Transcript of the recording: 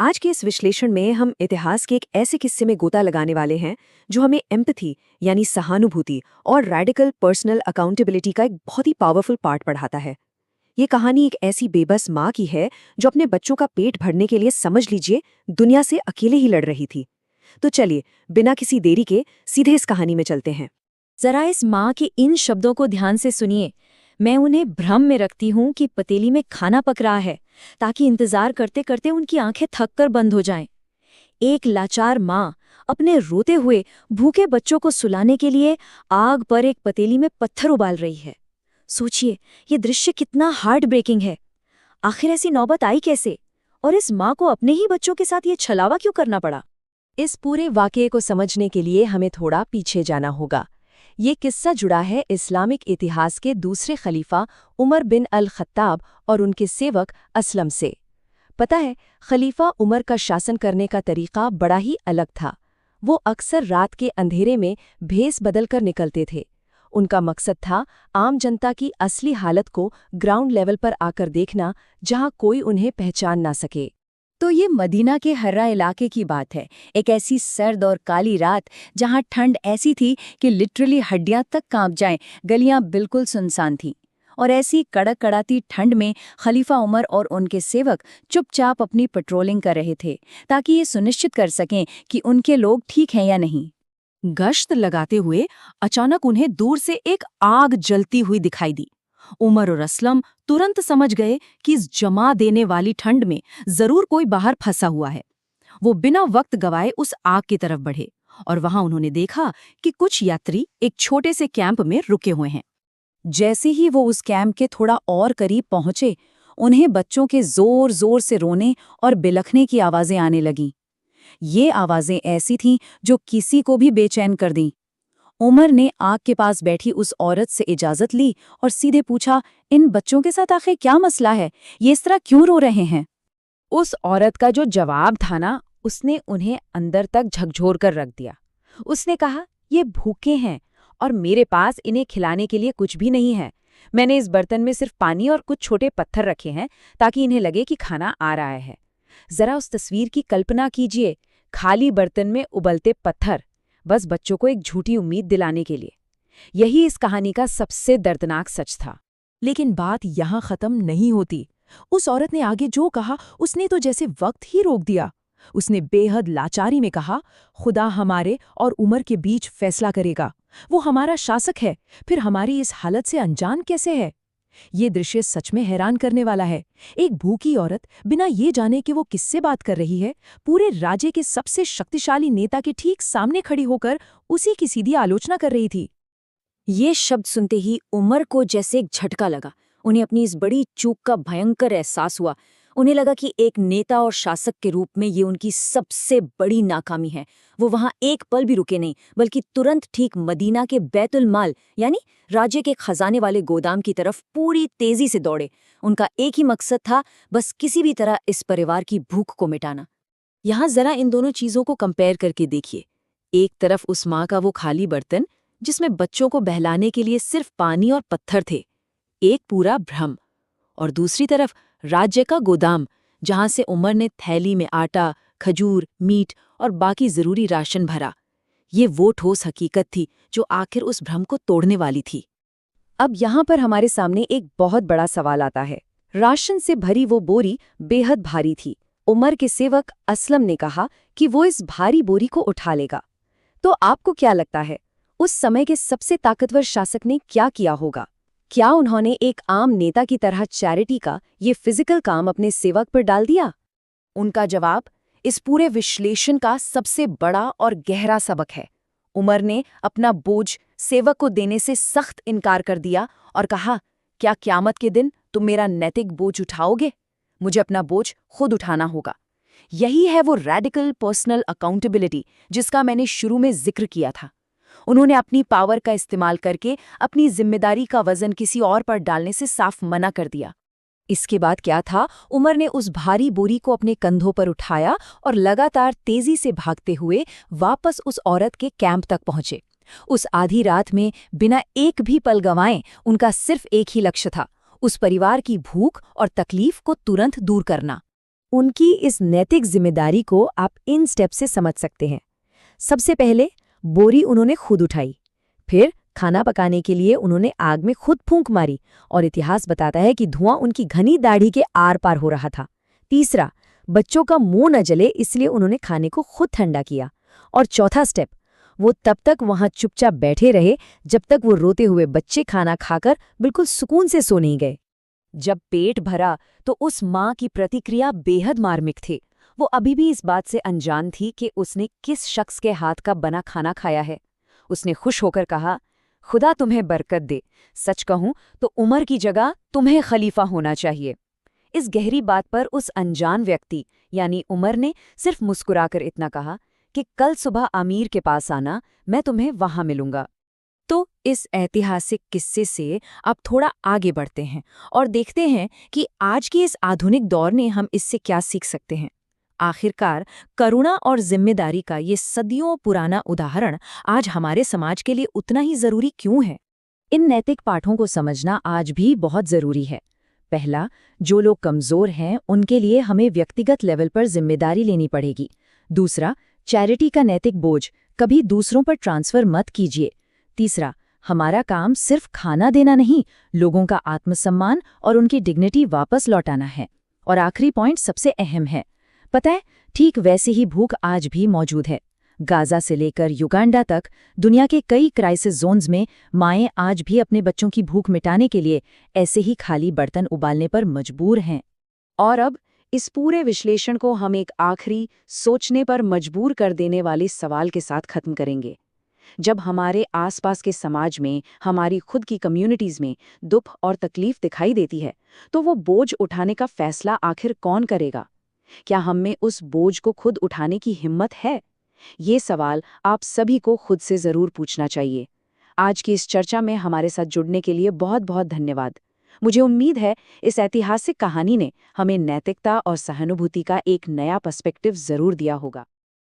आज के इस विश्लेषण में हम इतिहास के एक ऐसे किस्से में गोता लगाने वाले हैं जो हमें एम्पैथी यानी सहानुभूति और रैडिकल पर्सनल अकाउंटेबिलिटी का एक बहुत ही पावरफुल पार्ट पढ़ाता है। ये कहानी एक ऐसी बेबस माँ की है जो अपने बच्चों का पेट भरने के लिए समझ लीजिए दुनिया से अकेले ही लड़ रही थी। तो चलिए बिना किसी देरी के सीधे इस कहानी में चलते हैं। जरा इस माँ के इन शब्दों को ध्यान से सुनिए। मैं उन्हें भ्रम में रखती हूँ कि पतीली में खाना पक रहा है, ताकि इंतजार करते करते उनकी आंखें थककर बंद हो जाएं। एक लाचार माँ अपने रोते हुए भूखे बच्चों को सुलाने के लिए आग पर एक पतीली में पत्थर उबाल रही है। सोचिए, ये दृश्य कितना हार्ट ब्रेकिंग है। आखिर ऐसी नौबत आई कैसे, और इस माँ को अपने ही बच्चों के साथ ये छलावा क्यों करना पड़ा? इस पूरे वाकये को समझने के लिए हमें थोड़ा पीछे जाना होगा। ये किस्सा जुड़ा है इस्लामिक इतिहास के दूसरे खलीफा उमर बिन अल खत्ताब और उनके सेवक असलम से। पता है, खलीफा उमर का शासन करने का तरीका बड़ा ही अलग था। वो अक्सर रात के अंधेरे में भेस बदलकर निकलते थे। उनका मकसद था आम जनता की असली हालत को ग्राउंड लेवल पर आकर देखना, जहां कोई उन्हें पहचान ना सके। तो ये मदीना के हर्रा इलाके की बात है। एक ऐसी सर्द और काली रात जहां ठंड ऐसी थी कि लिटरली हड्डियां तक कांप जाएं, गलियां बिल्कुल सुनसान थीं। और ऐसी कड़क कड़ाती ठंड में खलीफा उमर और उनके सेवक चुपचाप अपनी पेट्रोलिंग कर रहे थे, ताकि ये सुनिश्चित कर सकें कि उनके लोग ठीक हैं या नहीं। गश्त लगाते हुए अचानक उन्हें दूर से एक आग जलती हुई दिखाई दी। उमर और असलम तुरंत समझ गए कि इस जमा देने वाली ठंड में जरूर कोई बाहर फंसा हुआ है। वो बिना वक्त गवाए उस आग की तरफ बढ़े और वहां उन्होंने देखा कि कुछ यात्री एक छोटे से कैंप में रुके हुए हैं। जैसे ही वो उस कैंप के थोड़ा और करीब पहुंचे, उन्हें बच्चों के जोर जोर से रोने और बिलखने की आवाजें आने लगीं। ये आवाजें ऐसी थीं जो किसी को भी बेचैन कर दीं। उमर ने आग के पास बैठी उस औरत से इजाजत ली और सीधे पूछा, इन बच्चों के साथ आखिर क्या मसला है, ये इस तरह क्यों रो रहे हैं? उस औरत का जो जवाब था ना, उसने उन्हें अंदर तक झकझोर कर रख दिया। उसने कहा, ये भूखे हैं और मेरे पास इन्हें खिलाने के लिए कुछ भी नहीं है। मैंने इस बर्तन में सिर्फ पानी और कुछ छोटे पत्थर रखे हैं ताकि इन्हें लगे कि खाना आ रहा है। जरा उस तस्वीर की कल्पना कीजिए, खाली बर्तन में उबलते पत्थर, बस बच्चों को एक झूठी उम्मीद दिलाने के लिए। यही इस कहानी का सबसे दर्दनाक सच था। लेकिन बात यहाँ खत्म नहीं होती। उस औरत ने आगे जो कहा, उसने तो जैसे वक्त ही रोक दिया। उसने बेहद लाचारी में कहा, खुदा हमारे और उमर के बीच फैसला करेगा। वो हमारा शासक है, फिर हमारी इस हालत से अनजान कैसे है? ये दृश्य सच में हैरान करने वाला है। एक भूखी औरत बिना ये जाने कि वो किससे बात कर रही है, पूरे राज्य के सबसे शक्तिशाली नेता के ठीक सामने खड़ी होकर उसी की सीधी आलोचना कर रही थी। ये शब्द सुनते ही उमर को जैसे एक झटका लगा। उन्हें अपनी इस बड़ी चूक का भयंकर एहसास हुआ। उन्हें लगा कि एक नेता और शासक के रूप में ये उनकी सबसे बड़ी नाकामी है। वो वहां एक पल भी रुके नहीं, बल्कि तुरंत ठीक मदीना के बैतुल माल यानी राज्य के खजाने वाले गोदाम की तरफ पूरी तेजी से दौड़े। उनका एक ही मकसद था, बस किसी भी तरह इस परिवार की भूख को मिटाना। यहाँ जरा इन दोनों चीजों को कंपेयर करके देखिए। एक तरफ उस माँ का वो खाली बर्तन जिसमें बच्चों को बहलाने के लिए सिर्फ पानी और पत्थर थे, एक पूरा भ्रम। और दूसरी तरफ राज्य का गोदाम, जहां से उमर ने थैली में आटा, खजूर, मीट और बाकी जरूरी राशन भरा। ये वो ठोस हकीकत थी जो आखिर उस भ्रम को तोड़ने वाली थी। अब यहाँ पर हमारे सामने एक बहुत बड़ा सवाल आता है। राशन से भरी वो बोरी बेहद भारी थी। उमर के सेवक असलम ने कहा कि वो इस भारी बोरी को उठा लेगा। तो आपको क्या लगता है, उस समय के सबसे ताकतवर शासक ने क्या किया होगा? क्या उन्होंने एक आम नेता की तरह चैरिटी का ये फिजिकल काम अपने सेवक पर डाल दिया? उनका जवाब इस पूरे विश्लेषण का सबसे बड़ा और गहरा सबक है। उमर ने अपना बोझ सेवक को देने से सख्त इनकार कर दिया और कहा, क्या क़यामत के दिन तुम मेरा नैतिक बोझ उठाओगे? मुझे अपना बोझ खुद उठाना होगा। यही है वो रैडिकल पर्सनल अकाउंटेबिलिटी जिसका मैंने शुरू में जिक्र किया था। उन्होंने अपनी पावर का इस्तेमाल करके अपनी जिम्मेदारी का वजन किसी और पर डालने से साफ मना कर दिया। इसके बाद क्या था, उमर ने उस भारी बोरी को अपने कंधों पर उठाया और लगातार तेजी से भागते हुए वापस उस औरत के कैंप तक पहुंचे। उस आधी रात में बिना एक भी पल गंवाए उनका सिर्फ एक ही लक्ष्य था, उस परिवार की भूख और तकलीफ को तुरंत दूर करना। उनकी इस नैतिक जिम्मेदारी को आप इन स्टेप से समझ सकते हैं। सबसे पहले बोरी उन्होंने खुद उठाई, फिर खाना पकाने के लिए उन्होंने आग में खुद फूंक मारी और इतिहास बताता है कि धुआं उनकी घनी दाढ़ी के आर पार हो रहा था। तीसरा, बच्चों का मुंह न जले इसलिए उन्होंने खाने को खुद ठंडा किया। और चौथा स्टेप, वो तब तक वहां चुपचाप बैठे रहे जब तक वो रोते हुए बच्चे खाना खाकर बिल्कुल सुकून से सो नहीं गए। जब पेट भरा तो उस माँ की प्रतिक्रिया बेहद मार्मिक थी। वो अभी भी इस बात से अनजान थी कि उसने किस शख्स के हाथ का बना खाना खाया है। उसने खुश होकर कहा, खुदा तुम्हें बरकत दे। सच कहूं तो उमर की जगह तुम्हें खलीफा होना चाहिए। इस गहरी बात पर उस अनजान व्यक्ति यानी उमर ने सिर्फ मुस्कुराकर इतना कहा कि कल सुबह अमीर के पास आना, मैं तुम्हें वहां मिलूंगा। तो इस ऐतिहासिक किस्से से अब थोड़ा आगे बढ़ते हैं और देखते हैं कि आज के इस आधुनिक दौर ने हम इससे क्या सीख सकते हैं। आखिरकार करुणा और जिम्मेदारी का ये सदियों पुराना उदाहरण आज हमारे समाज के लिए उतना ही जरूरी क्यों है? इन नैतिक पाठों को समझना आज भी बहुत जरूरी है। पहला, जो लोग कमजोर हैं उनके लिए हमें व्यक्तिगत लेवल पर जिम्मेदारी लेनी पड़ेगी। दूसरा, चैरिटी का नैतिक बोझ कभी दूसरों पर ट्रांसफर मत कीजिए। तीसरा, हमारा काम सिर्फ खाना देना नहीं, लोगों का आत्मसम्मान और उनकी डिग्निटी वापस लौटाना है। और आखिरी पॉइंट सबसे अहम है, पता है, ठीक वैसे ही भूख आज भी मौजूद है। गाजा से लेकर युगांडा तक दुनिया के कई क्राइसिस जोन्स में माएं आज भी अपने बच्चों की भूख मिटाने के लिए ऐसे ही खाली बर्तन उबालने पर मजबूर हैं। और अब इस पूरे विश्लेषण को हम एक आखिरी सोचने पर मजबूर कर देने वाले सवाल के साथ खत्म करेंगे। जब हमारे आसपास के समाज में, हमारी खुद की कम्युनिटीज में दुख और तकलीफ दिखाई देती है, तो वो बोझ उठाने का फैसला आखिर कौन करेगा? क्या हम में उस बोझ को खुद उठाने की हिम्मत है? ये सवाल आप सभी को खुद से जरूर पूछना चाहिए। आज की इस चर्चा में हमारे साथ जुड़ने के लिए बहुत बहुत धन्यवाद। मुझे उम्मीद है इस ऐतिहासिक कहानी ने हमें नैतिकता और सहानुभूति का एक नया पर्सपेक्टिव जरूर दिया होगा।